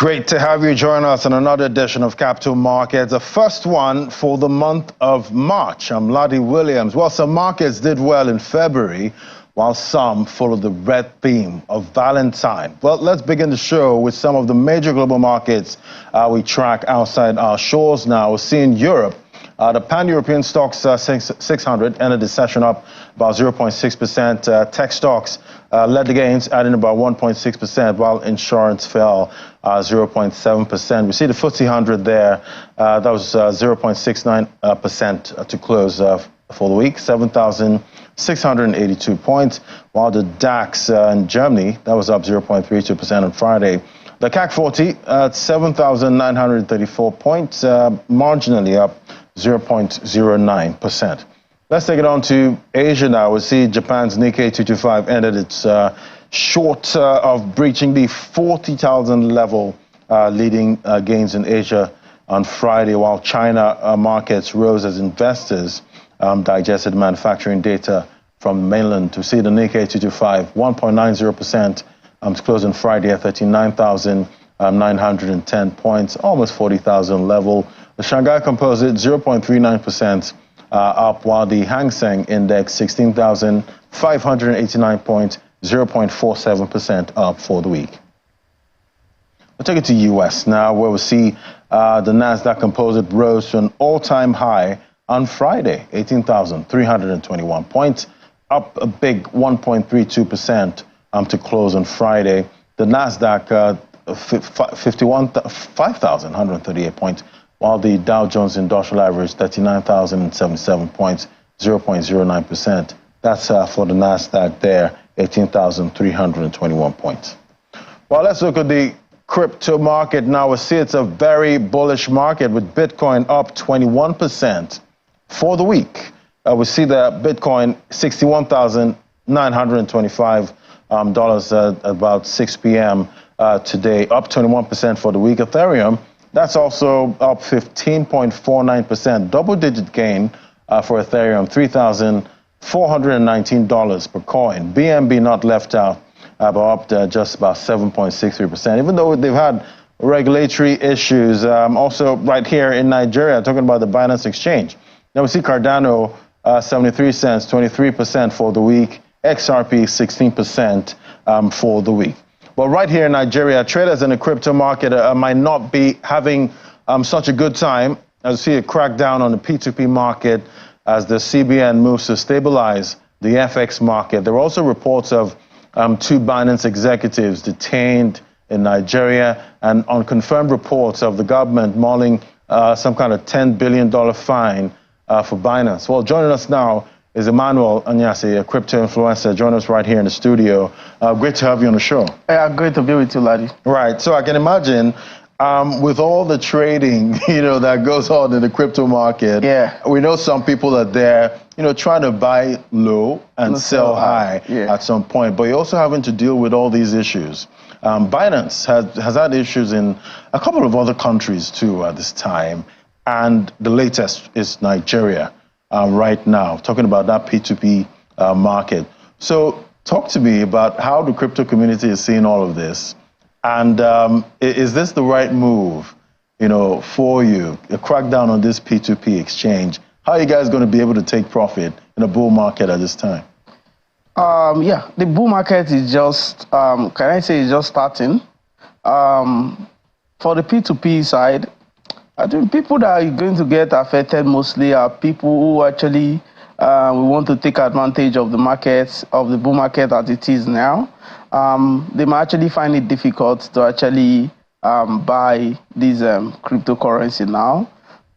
Great to have you join us on another edition of Capital Markets, the first one for the month of March. I'm Ladi Williams. Well, some markets did well in February, while some followed the red theme of Valentine. Well, let's begin the show with some of the major global markets we track outside our shores now. We're seeing Europe. The pan-European stocks 600 ended the session up about 0.6%. Tech stocks led the gains, adding about 1.6%, while insurance fell 0.7%. We see the FTSE 100 there. That was 0.69% to close for the week, 7,682 points, while the DAX in Germany, that was up 0.32% on Friday. The CAC 40 at 7,934 points, marginally up 0.09%. Let's take it on to Asia now. We see Japan's Nikkei 225 ended its short of breaching the 40,000 level, leading gains in Asia on Friday, while China markets rose as investors digested manufacturing data from mainland. To see the Nikkei 225 1.90% to close on Friday at 39,910 points, almost 40,000 level. The Shanghai Composite 0.39% up, while the Hang Seng Index 16,589 points, 0.47% up for the week. We'll take it to U.S. now, where we see the Nasdaq Composite rose to an all-time high on Friday, 18,321 points, up a big 1.32% to close on Friday. The Nasdaq 5,138 points, while the Dow Jones Industrial Average 39,077 points, 0.09%. That's for the Nasdaq there, 18,321 points. Well, let's look at the crypto market now. We see it's a very bullish market with Bitcoin up 21% for the week. We see the Bitcoin $61,925 at about 6 p.m. Today, up 21% for the week. Ethereum, that's also up 15.49%, double-digit gain for Ethereum, $3,419 per coin. BNB not left out, but up just about 7.63%, even though they've had regulatory issues. Also right here in Nigeria, talking about the Binance Exchange. Now we see Cardano, 73 cents, 23% for the week. XRP, 16% for the week. Well, right here in Nigeria, traders in the crypto market might not be having such a good time. As you see a crackdown on the P2P market as the CBN moves to stabilize the FX market. There are also reports of 2 Binance executives detained in Nigeria, and unconfirmed reports of the government mulling some kind of $10 billion fine for Binance. Well, joining us now is Emmanuel Anyasi, a crypto influencer. Join us right here in the studio. Great to have you on the show. Yeah, great to be with you, Ladi. Right. So I can imagine with all the trading, that goes on in the crypto market. Yeah. We know some people are there, trying to buy low and sell high at some point. But you're also having to deal with all these issues. Binance has had issues in a couple of other countries too at this time, and the latest is Nigeria. Right now, talking about that P2P market. So talk to me about how the crypto community is seeing all of this. And is this the right move, for you? A crackdown on this P2P exchange. How are you guys going to be able to take profit in a bull market at this time? Yeah, the bull market is just, can I say, is just starting. For the P2P side, I think people that are going to get affected mostly are people who actually we want to take advantage of the market, of the bull market as it is now. They might actually find it difficult to actually buy these cryptocurrency now,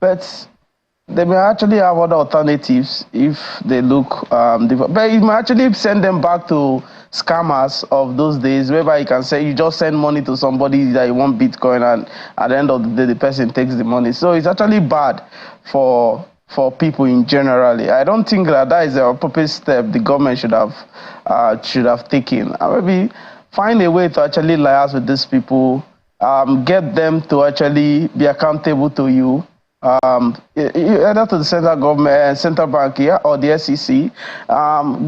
but they may actually have other alternatives if they look different. But it might actually send them back to scammers of those days, whereby you can say you just send money to somebody that you want Bitcoin, and at the end of the day, the person takes the money. So it's actually bad for people in generally. I don't think that is the appropriate step the government should have taken. Maybe find a way to actually liaise with these people, get them to actually be accountable to you. Either to the central government, central bank here, or the SEC,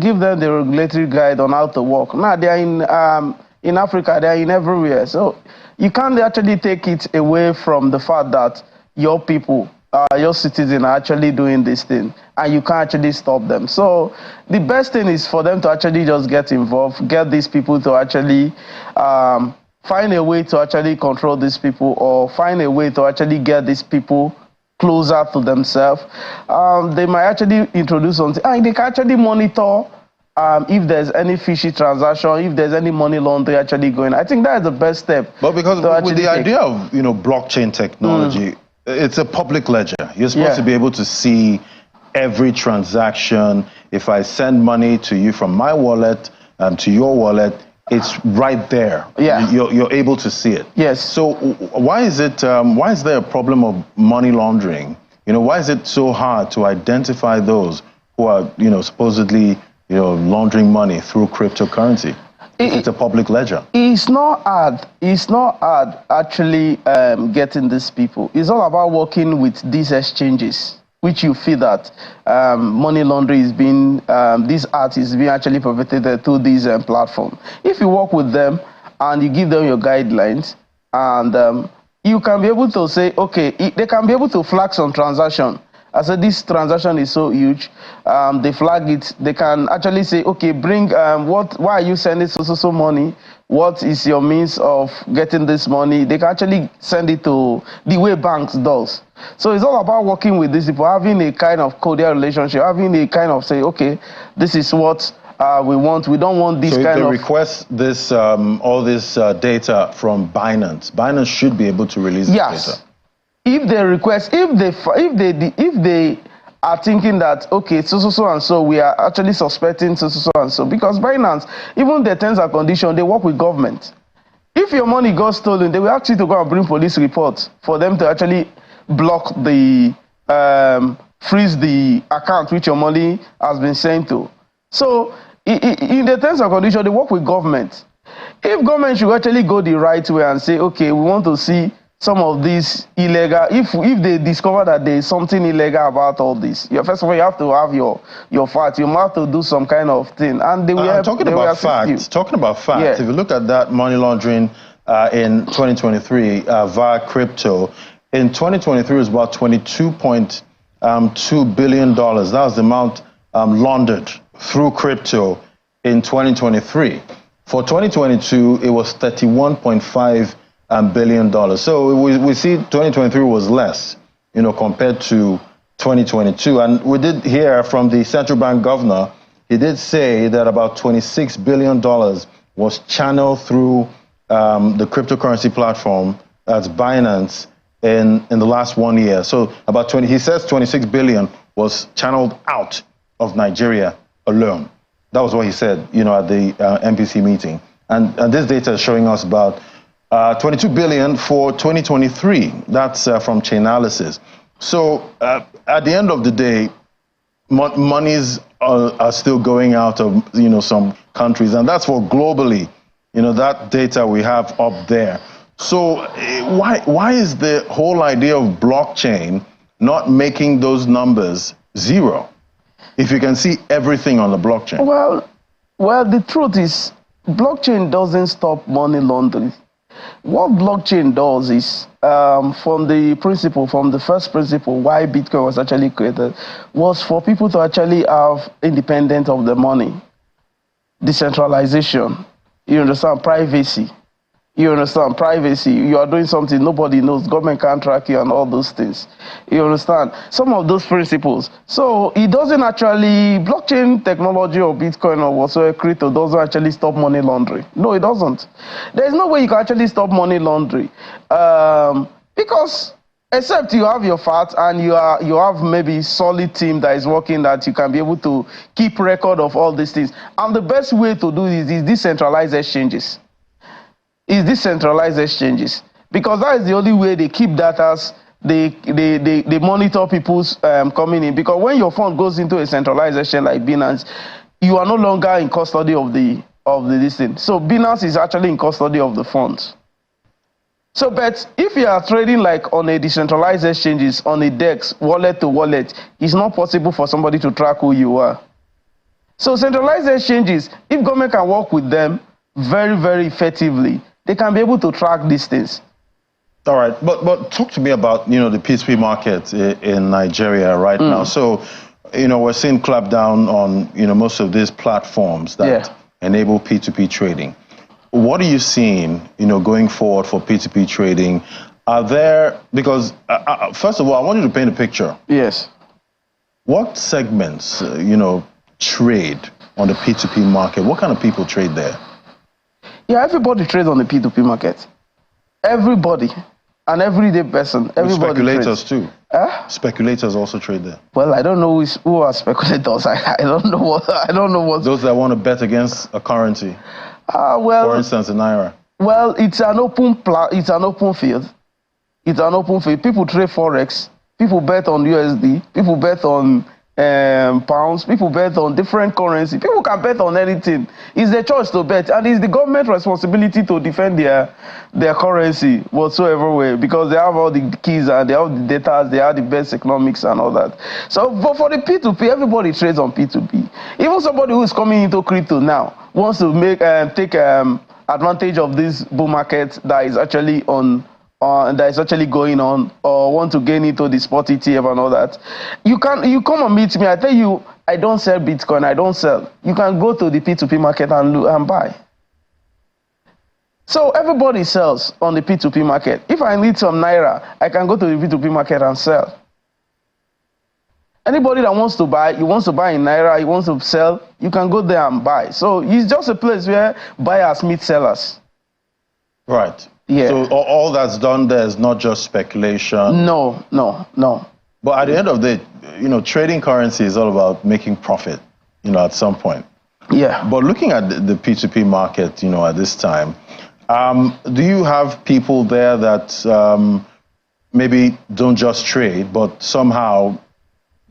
give them the regulatory guide on how to work. Now they are in Africa, they are in everywhere. So you can't actually take it away from the fact that your people, your citizens are actually doing this thing, and you can't actually stop them. So the best thing is for them to actually just get involved, get these people to actually find a way to actually control these people, or find a way to actually get these people closer to themselves. They might actually introduce something, and they can actually monitor if there's any fishy transaction, if there's any money laundering actually going. I think that is the best step. But because with the idea of blockchain technology, it's a public ledger. You're supposed to be able to see every transaction. If I send money to you from my wallet to your wallet, it's right there. Yeah, you're able to see it. Yes. So why is it? Why is there a problem of money laundering? Why is it so hard to identify those who are supposedly laundering money through cryptocurrency? It's a public ledger. It's not hard. It's not hard actually getting these people. It's all about working with these exchanges, which you feel that money laundering is being, this art is being actually perpetrated through these platforms. If you work with them and you give them your guidelines, and you can be able to say, okay, they can be able to flag some transaction. I said this transaction is so huge, they flag it. They can actually say, okay, bring why are you sending so money? What is your means of getting this money? They can actually send it to the way banks does. So it's all about working with these people, having a kind of cordial relationship, having a kind of say, okay, this is what we want. We don't want this kind of. So if they request this, all this data from Binance, Binance should be able to release this data. If they request, if they are thinking that, okay, so we are actually suspecting so, because Binance, even the terms and conditions, they work with government. If your money got stolen, they will ask you to go and bring police reports for them to actually block the, freeze the account which your money has been sent to. So in the terms and conditions, they work with government. If government should actually go the right way and say, okay, we want to see some of these illegal, if they discover that there is something illegal about all this, first of all, you have to have your facts. You have to do some kind of thing, and they will help. Talking about facts, if you look at that money laundering in 2023 via crypto, in 2023 it was about $22.2 billion. That was the amount laundered through crypto in 2023. For 2022, it was $31.5 billion. So we see 2023 was less, compared to 2022. And we did hear from the central bank governor. He did say that about $26 billion was channeled through the cryptocurrency platform, that's Binance, in the last 1 year. So about he says 26 billion was channeled out of Nigeria alone. That was what he said, at the MPC meeting. And this data is showing us about 22 billion for 2023. That's from Chainalysis. So at the end of the day, monies are still going out of some countries, and that's for globally. That data we have up there. So why is the whole idea of blockchain not making those numbers zero? If you can see everything on the blockchain. Well, the truth is, blockchain doesn't stop money laundering. What blockchain does is, from the first principle why Bitcoin was actually created, was for people to actually have independence of the money, decentralization, you understand, privacy. You understand, privacy. You are doing something nobody knows, government can't track you and all those things. You understand, some of those principles. So it doesn't actually, blockchain technology or Bitcoin or whatsoever crypto doesn't actually stop money laundering. No, it doesn't. There's no way you can actually stop money laundering, because except you have your facts and you have maybe solid team that is working, that you can be able to keep record of all these things. And the best way to do this is decentralized exchanges. Because that is the only way they keep data. They monitor people's coming in, because when your fund goes into a centralized exchange like Binance, you are no longer in custody of the listing. So Binance is actually in custody of the funds. So, but if you are trading like on a decentralized exchanges, on a DEX, wallet to wallet, it's not possible for somebody to track who you are. So centralized exchanges, if government can work with them very, very effectively, they can be able to track these things. All right, but talk to me about, you know, the P2P market in Nigeria right now. So, you know, we're seeing clampdown on, you know, most of these platforms that enable P2P trading. What are you seeing, you know, going forward for P2P trading? Are there, because first of all, I want you to paint a picture. Yes. What segments, you know, trade on the P2P market? What kind of people trade there? Yeah, everybody trades on the P2P market. Everybody. An everyday person. Everybody speculators trades. Too. Speculators also trade there. Well, I don't know who are speculators. I don't know what. Those that want to bet against a currency. Well, for instance, in Naira. Well, it's an open field. It's an open field. People trade forex. People bet on USD. People bet on pounds. People bet on different currency. People can bet on anything. It's their choice to bet, and it's the government responsibility to defend their currency whatsoever way, because they have all the keys and they have the data, they have the best economics and all that. So, but for the P2P, everybody trades on P2P. Even somebody who is coming into crypto now wants to take advantage of this bull market that is actually going on, or want to gain into the spot ETF and all that. You come and meet me. I tell you, I don't sell Bitcoin. I don't sell. You can go to the P2P market and buy. So everybody sells on the P2P market. If I need some Naira, I can go to the P2P market and sell. Anybody that wants to buy, you want to buy in Naira, you want to sell, you can go there and buy. So it's just a place where buyers meet sellers. Right. Yeah. So all that's done there is not just speculation. No. But at the end of the day, you know, trading currency is all about making profit, you know, at some point. Yeah. But looking at the P2P market, you know, at this time, do you have people there that maybe don't just trade, but somehow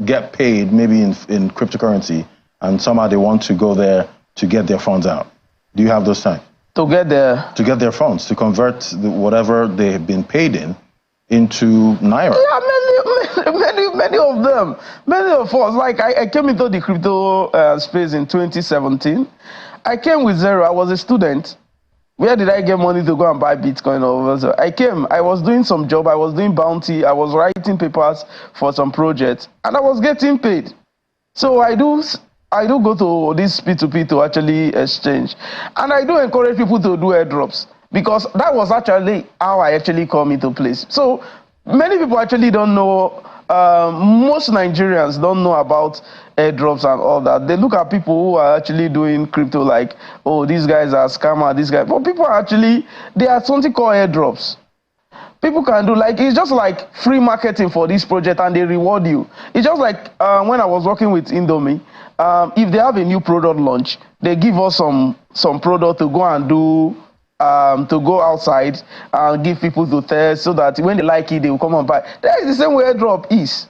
get paid maybe in cryptocurrency, and somehow they want to go there to get their funds out? Do you have those times? To get their funds, to convert what they have been paid into Naira. Yeah, many of them. Many of us. Like I came into the crypto space in 2017. I came with zero. I was a student. Where did I get money to go and buy Bitcoin over there? I was doing some job. I was doing bounty. I was writing papers for some projects, and I was getting paid. So I do go to this P2P to actually exchange. And I do encourage people to do airdrops, because that was actually how I actually come into place. So many people actually don't know, most Nigerians don't know about airdrops and all that. They look at people who are actually doing crypto like, oh, these guys are scammer, this guy. But people are actually, they are something called airdrops. People can do, like, it's just like free marketing for this project, and they reward you. It's just like when I was working with Indomie, if they have a new product launch, they give us some product to go and do, to go outside and give people to test, so that when they like it, they will come and buy. That is the same way airdrop is.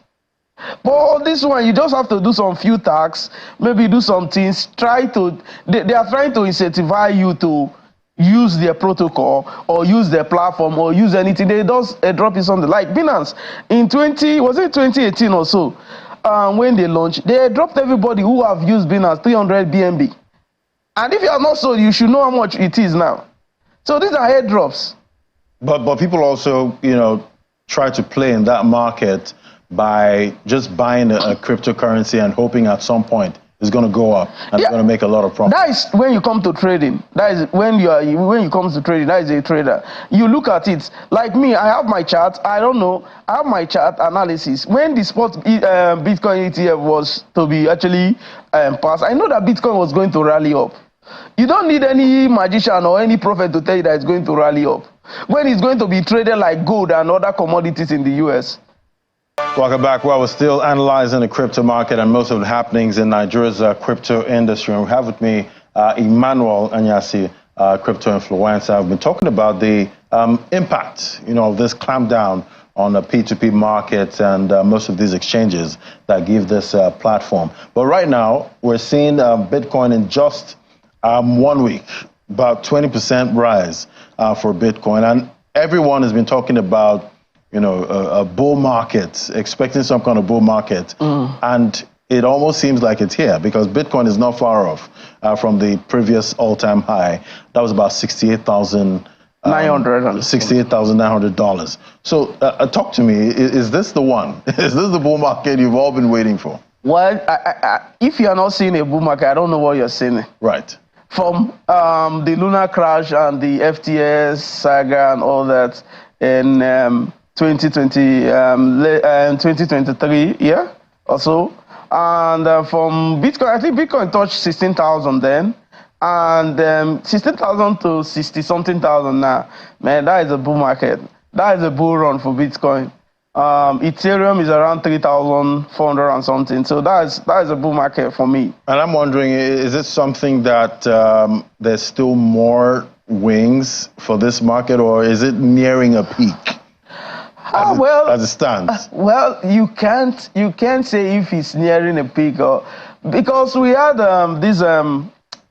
But this one, you just have to do some few tasks, maybe do some things, they are trying to incentivize you to use their protocol or use their platform or use anything. They just airdrop is something like Binance in 2018 or so, when they launched, they airdropped everybody who have used Binance 300 BNB. And if you are not sold, you should know how much it is now. So these are airdrops. But people also, you know, try to play in that market by just buying a cryptocurrency and hoping at some point it's going to go up and it's going to make a lot of profit. That is when you come to trading. That is when you come to trading. That is a trader. You look at it. Like me, I have my chart. I have my chart analysis. When the spot Bitcoin ETF was to be actually passed, I know that Bitcoin was going to rally up. You don't need any magician or any prophet to tell you that it's going to rally up, when it's going to be traded like gold and other commodities in the US. Welcome back. Well, we're still analyzing the crypto market and most of the happenings in Nigeria's crypto industry. And we have with me Emmanuel Anyasi, crypto influencer. I've been talking about the impact, you know, of this clampdown on the P2P market and most of these exchanges that give this platform. But right now, we're seeing Bitcoin in just 1 week, about 20% rise for Bitcoin. And everyone has been talking about, you know, a bull market, expecting some kind of bull market. And it almost seems like it's here because Bitcoin is not far off from the previous all-time high. That was about $68,900. So talk to me. Is this the one? Is this the bull market you've all been waiting for? Well, if you are not seeing a bull market, I don't know what you're seeing. Right. From the lunar crash and the FTS saga and all that in 2023, yeah, or so. And from Bitcoin, I think Bitcoin touched 16,000 then. And 16,000 to 60-something thousand now. Man, that is a bull market. That is a bull run for Bitcoin. Ethereum is around 3,400 and something. So that is a bull market for me. And I'm wondering, is it something that there's still more wings for this market, or is it nearing a peak? As it stands. Well, you can't say if it's nearing a peak, or because we had these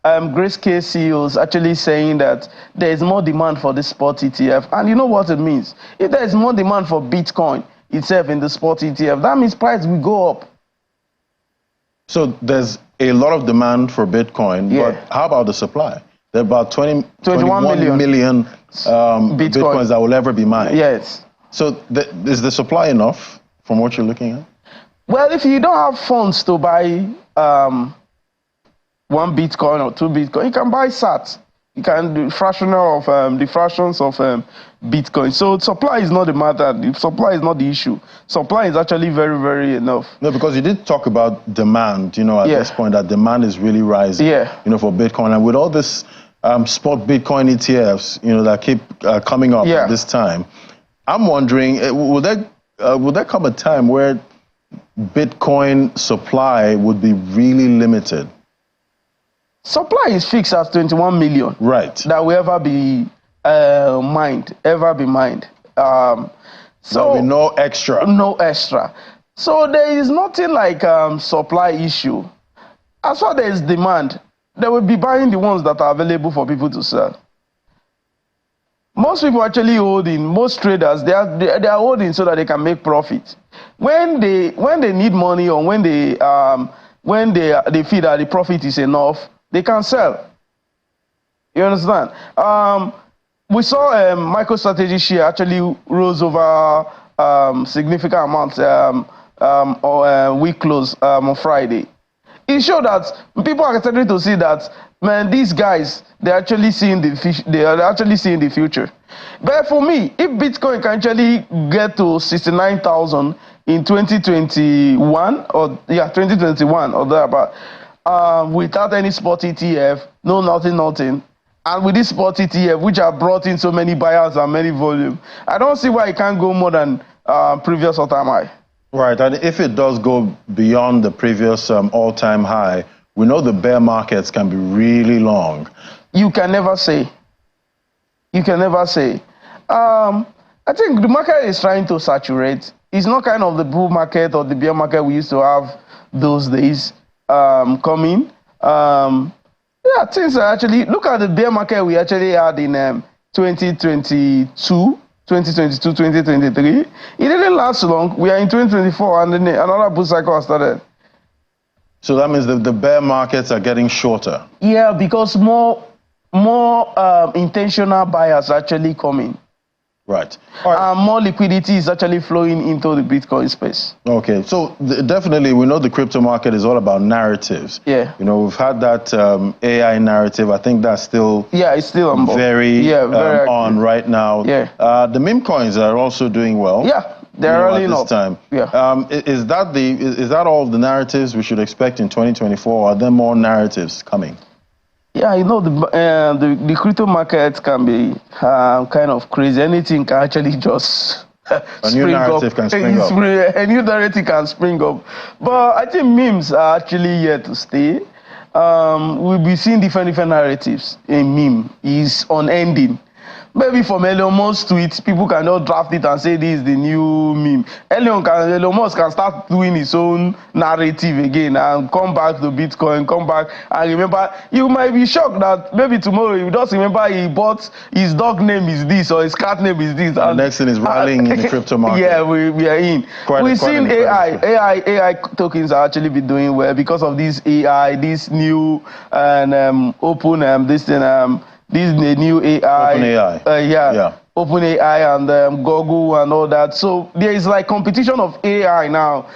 Grayscale CEOs actually saying that there is more demand for the spot ETF, and you know what it means. If there is more demand for Bitcoin itself in the spot ETF, that means price will go up. So there's a lot of demand for Bitcoin, yeah. But how about the supply? There are about 21 million Bitcoins that will ever be mined. Yes. So is the supply enough from what you're looking at? Well, if you don't have funds to buy 1 Bitcoin or 2 Bitcoin, you can buy SAT. You can do fractional of the fractions of Bitcoin. So supply is not the matter. The supply is not the issue. Supply is actually very, very enough. No, because you did talk about demand, at this point, that demand is really rising, for Bitcoin. And with all this spot Bitcoin ETFs, that keep coming up at this time, I'm wondering, will there come a time where Bitcoin supply would be really limited? Supply is fixed at 21 million. Right. That will ever be mined. So there will be no extra. No extra. So there is nothing like supply issue. As far as there is demand, they will be buying the ones that are available for people to sell. Most people actually holding, most traders, they are holding so that they can make profit. When they need money, or when they feel that the profit is enough, they can sell. You understand? We saw MicroStrategy share actually rose over significant amounts week close on Friday. It showed that people are starting to see that, man, these guys, they're actually seeing the future. But for me, if Bitcoin can actually get to 69,000 in 2021 or thereabout, without any spot ETF, no nothing, and with this spot ETF, which have brought in so many buyers and many volume, I don't see why it can't go more than previous all-time high. Right, and if it does go beyond the previous all-time high, we know the bear markets can be really long. You can never say. I think the market is trying to saturate. It's not kind of the bull market or the bear market we used to have those days coming. Things are actually, look at the bear market we actually had in 2022, 2023. It didn't last long. We are in 2024 and then another bull cycle has started. So that means the bear markets are getting shorter. Yeah, because more intentional buyers are actually coming. Right. More liquidity is actually flowing into the Bitcoin space. Okay, so definitely we know the crypto market is all about narratives. Yeah. We've had that AI narrative. I think that's still it's still on board. very on right now. Yeah. The meme coins are also doing well. Yeah, they're early this time. Yeah. Is that all of the narratives we should expect in 2024? Or are there more narratives coming? Yeah, the crypto market can be kind of crazy. Anything can actually just a new narrative can spring up. A new narrative can spring up. But I think memes are actually here to stay. We'll be seeing different narratives in meme. It's unending. maybe from Elon Musk's tweet, people can just draft it and say this is the new meme. Elon Musk can start doing his own narrative again and come back to Bitcoin, come back and remember. You might be shocked that maybe tomorrow you just remember he bought his dog name is this or his cat name is this. And the next thing is rallying in the crypto market. Yeah, we are in. We've seen AI tokens are actually be doing well because of this AI, this new and open this thing this new AI. OpenAI. OpenAI and Google and all that. So there is like competition of AI now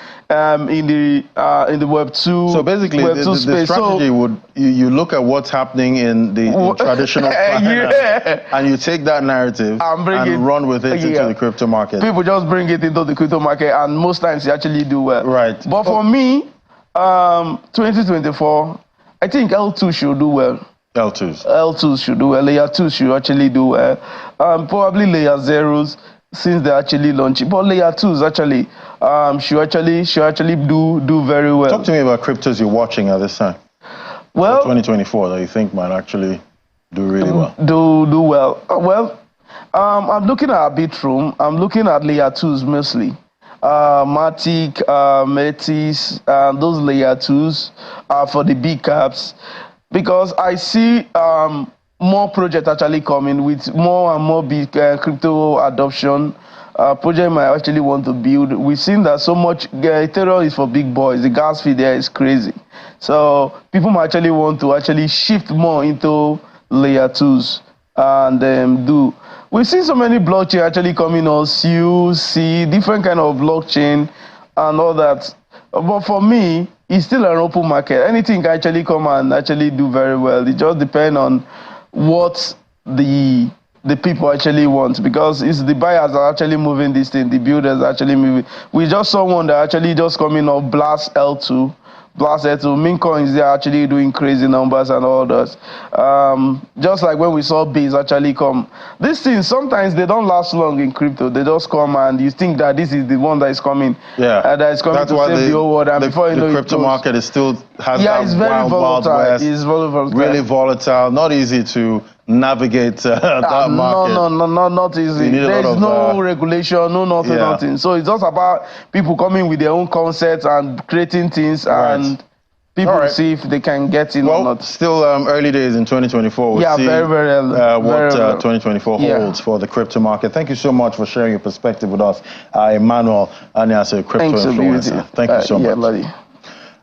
in the Web 2. So basically, the strategy would you look at what's happening in the traditional and you take that narrative and run with it into the crypto market. People just bring it into the crypto market, and most times you actually do well. Right. But for me, 2024, I think L2 should do well. L2s should do well. Layer 2 should actually do well. Probably layer 0s since they actually launch it. But layer 2s actually should actually do very well. Talk to me about cryptos you're watching at this time. Well, 2024 that you think might actually do really well. Do well. I'm looking at Arbitrum. I'm looking at layer 2s mostly. Matic, Metis, those layer 2s for the big caps. Because I see more projects actually coming with more and more big crypto adoption. Project might actually want to build. We've seen that so much. Ethereum is for big boys. The gas fee there is crazy. So people might actually want to actually shift more into layer 2s and do. We've seen so many blockchain actually coming on, C, different kind of blockchain and all that. But for me, it's still an open market. Anything can actually come and actually do very well. It just depends on what the people actually want, because it's the buyers are actually moving this thing, the builders are actually moving. We just saw one that actually just coming off Blast L2. Mint coins, they're actually doing crazy numbers and all that. Just like when we saw Base actually come. These things, sometimes they don't last long in crypto. They just come and you think that this is the one that is coming. Yeah. That is coming to save the whole world. And before you know, the crypto market is still has it's very volatile. West, it's very volatile. Really volatile. Not easy to navigate that market. No, not easy. There is no regulation, nothing. So it's just about people coming with their own concepts and creating things and people see if they can get in or not. Still early days in 2024. We'll see very early. What 2024 holds for the crypto market. Thank you so much for sharing your perspective with us. Emmanuel Anyase, crypto influencer. Thank you so much. Buddy.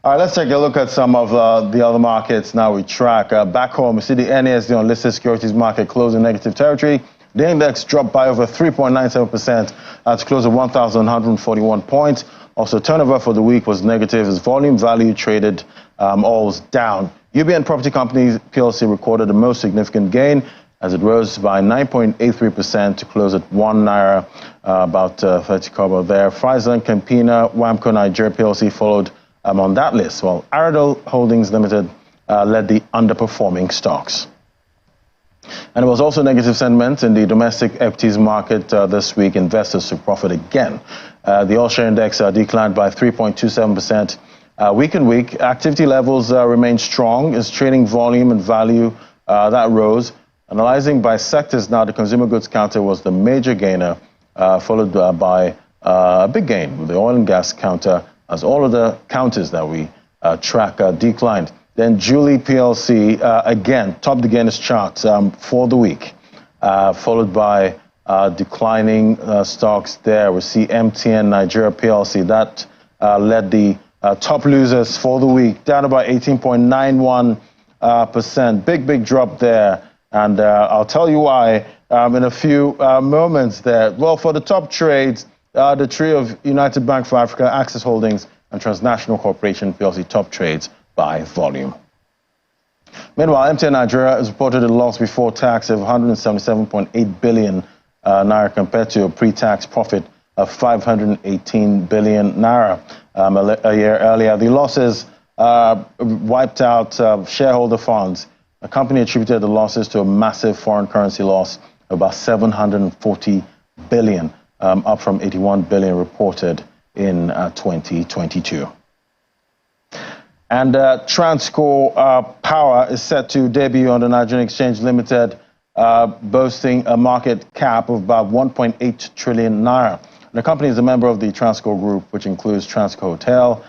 All right, let's take a look at some of the other markets now we track. Back home, we see the NASD unlisted securities market close in negative territory. The index dropped by over 3.97% to close at 1,141 points. Also, turnover for the week was negative as volume value traded all was down. UBN Property Companies PLC recorded the most significant gain as it rose by 9.83% to close at 1 naira, about 30 kobo there. Pfizer and Campina Wamco Nigeria PLC followed on that list, while Aradel Holdings Limited led the underperforming stocks. And there was also negative sentiment in the domestic equities market this week. Investors took profit again. The all-share index declined by 3.27%. Week on week, activity levels remained strong as trading volume and value that rose. Analyzing by sectors now, the consumer goods counter was the major gainer, followed by a big gain with the oil and gas counter, as all of the counters that we track declined. Then Julie PLC, again, topped the gainers chart for the week, followed by declining stocks there. We see MTN Nigeria PLC, that led the top losers for the week, down about 18.91%. Big drop there. And I'll tell you why in a few moments there. Well, for the top trades, the trio of United Bank for Africa, Access Holdings, and Transnational Corporation PLC top trades by volume. Meanwhile, MTN Nigeria has reported a loss before tax of 177.8 billion naira compared to a pre-tax profit of 518 billion naira a year earlier. The losses wiped out shareholder funds. The company attributed the losses to a massive foreign currency loss of about 740 billion, up from 81 billion reported in 2022. And Transcore Power is set to debut on the Nigerian Exchange Limited boasting a market cap of about 1.8 trillion naira. The company is a member of the Transco Group, which includes Transco Hotel,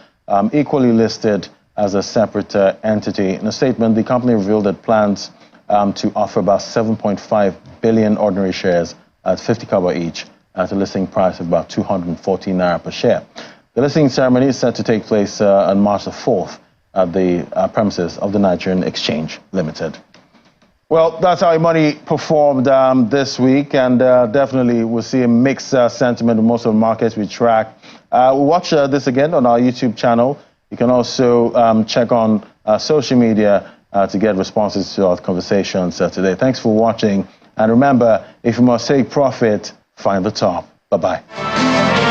equally listed as a separate entity. In a statement, the company revealed it plans to offer about 7.5 billion ordinary shares at 50 kobo each at a listing price of about 240 naira per share. The listing ceremony is set to take place on March the 4th at the premises of the Nigerian Exchange Limited. Well, that's how money performed this week, and definitely we'll see a mixed sentiment in most of the markets we track. We'll watch this again on our YouTube channel. You can also check on social media to get responses to our conversations today. Thanks for watching, and remember, if you must take profit, find the top. Bye-bye.